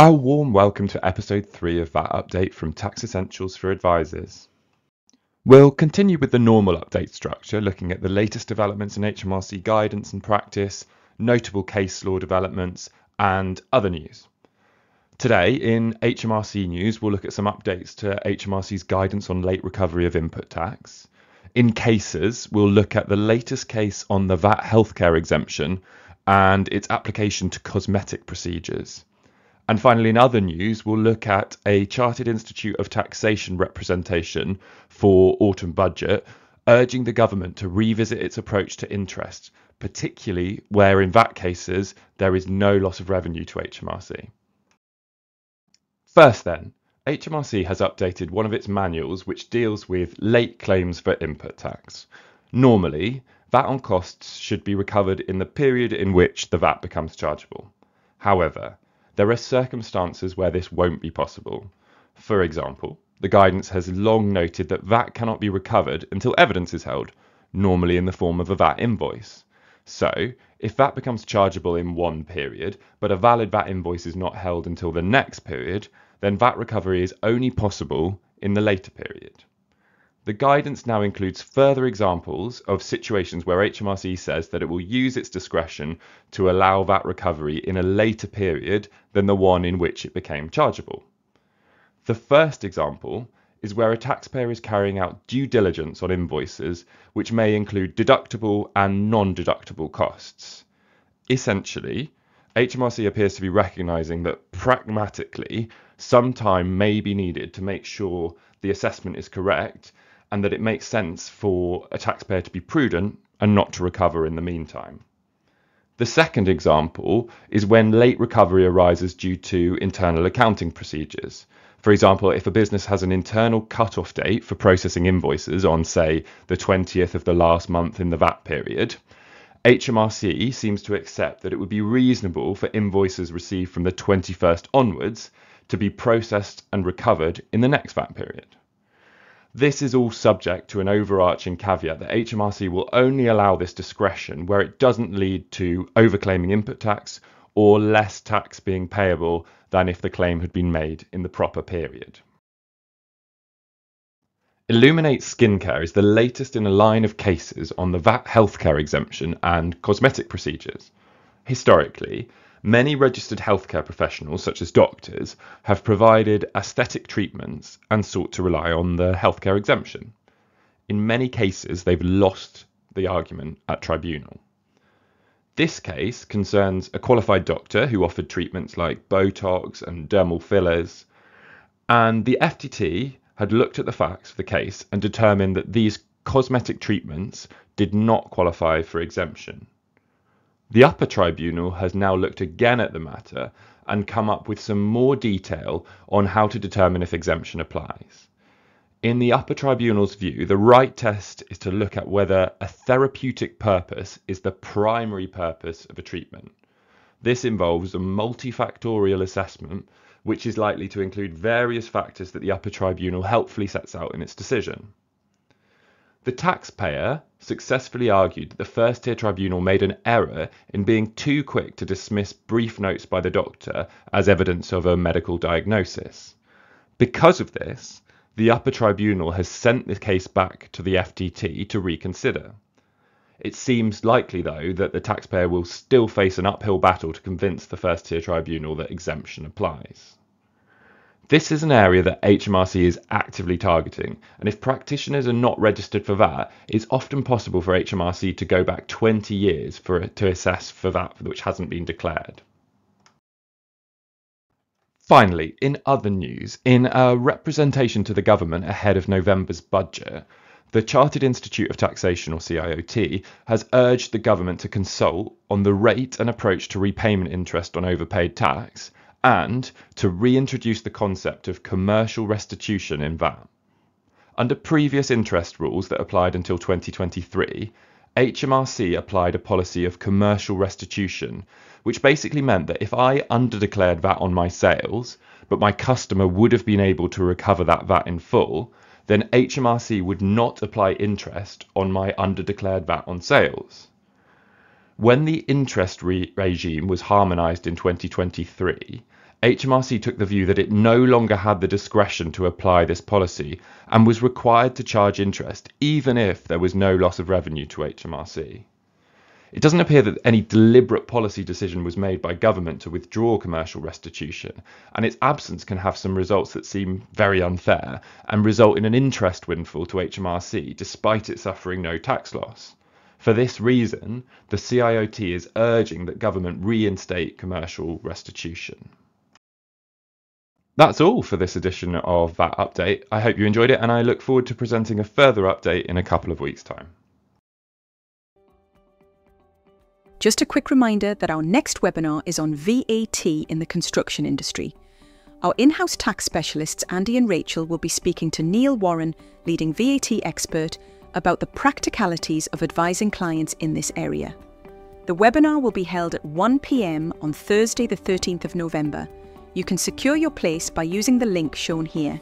A warm welcome to episode 3 of VAT Update from Tax Essentials for Advisors. We'll continue with the normal update structure, looking at the latest developments in HMRC guidance and practice, notable case law developments, and other news. Today, in HMRC news, we'll look at some updates to HMRC's guidance on late recovery of input tax. In cases, we'll look at the latest case on the VAT healthcare exemption and its application to cosmetic procedures. And finally, in other news, we'll look at a Chartered Institute of Taxation representation for autumn budget, urging the government to revisit its approach to interest, particularly where in VAT cases there is no loss of revenue to HMRC. First then, HMRC has updated one of its manuals which deals with late claims for input tax. Normally, VAT on costs should be recovered in the period in which the VAT becomes chargeable. However, there are circumstances where this won't be possible. For example, the guidance has long noted that VAT cannot be recovered until evidence is held, normally in the form of a VAT invoice. So, if VAT becomes chargeable in one period, but a valid VAT invoice is not held until the next period, then VAT recovery is only possible in the later period. The guidance now includes further examples of situations where HMRC says that it will use its discretion to allow VAT recovery in a later period than the one in which it became chargeable. The first example is where a taxpayer is carrying out due diligence on invoices which may include deductible and non-deductible costs. Essentially, HMRC appears to be recognising that pragmatically some time may be needed to make sure the assessment is correct and that it makes sense for a taxpayer to be prudent and not to recover in the meantime. The second example is when late recovery arises due to internal accounting procedures. For example, if a business has an internal cut-off date for processing invoices on, say, the 20th of the last month in the VAT period, HMRC seems to accept that it would be reasonable for invoices received from the 21st onwards to be processed and recovered in the next VAT period. This is all subject to an overarching caveat that HMRC will only allow this discretion where it doesn't lead to overclaiming input tax or less tax being payable than if the claim had been made in the proper period. Illuminate Skincare is the latest in a line of cases on the VAT healthcare exemption and cosmetic procedures. Historically, many registered healthcare professionals, such as doctors, have provided aesthetic treatments and sought to rely on the healthcare exemption. In many cases, they've lost the argument at tribunal. This case concerns a qualified doctor who offered treatments like Botox and dermal fillers, and the FTT had looked at the facts of the case and determined that these cosmetic treatments did not qualify for exemption. The upper tribunal has now looked again at the matter and come up with some more detail on how to determine if exemption applies. In the upper tribunal's view, the right test is to look at whether a therapeutic purpose is the primary purpose of a treatment. This involves a multifactorial assessment, which is likely to include various factors that the upper tribunal helpfully sets out in its decision. The taxpayer successfully argued that the first tier tribunal made an error in being too quick to dismiss brief notes by the doctor as evidence of a medical diagnosis. Because of this, the upper tribunal has sent the case back to the FTT to reconsider. It seems likely, though, that the taxpayer will still face an uphill battle to convince the first tier tribunal that exemption applies. This is an area that HMRC is actively targeting, and if practitioners are not registered for VAT, it's often possible for HMRC to go back 20 years to assess for VAT which hasn't been declared. Finally, in other news, in a representation to the government ahead of November's budget, the Chartered Institute of Taxation, or CIOT, has urged the government to consult on the rate and approach to repayment interest on overpaid tax, and to reintroduce the concept of commercial restitution in VAT. Under previous interest rules that applied until 2023, HMRC applied a policy of commercial restitution, which basically meant that if I underdeclared VAT on my sales, but my customer would have been able to recover that VAT in full, then HMRC would not apply interest on my underdeclared VAT on sales. When the interest regime was harmonised in 2023, HMRC took the view that it no longer had the discretion to apply this policy and was required to charge interest even if there was no loss of revenue to HMRC. It doesn't appear that any deliberate policy decision was made by government to withdraw commercial restitution, and its absence can have some results that seem very unfair and result in an interest windfall to HMRC despite it suffering no tax loss. For this reason, the CIOT is urging that government reinstate commercial restitution. That's all for this edition of VAT Update. I hope you enjoyed it, and I look forward to presenting a further update in a couple of weeks' time. Just a quick reminder that our next webinar is on VAT in the construction industry. Our in-house tax specialists, Andy and Rachel, will be speaking to Neil Warren, leading VAT expert, about the practicalities of advising clients in this area. The webinar will be held at 1 p.m. on Thursday the 13th of November. You can secure your place by using the link shown here.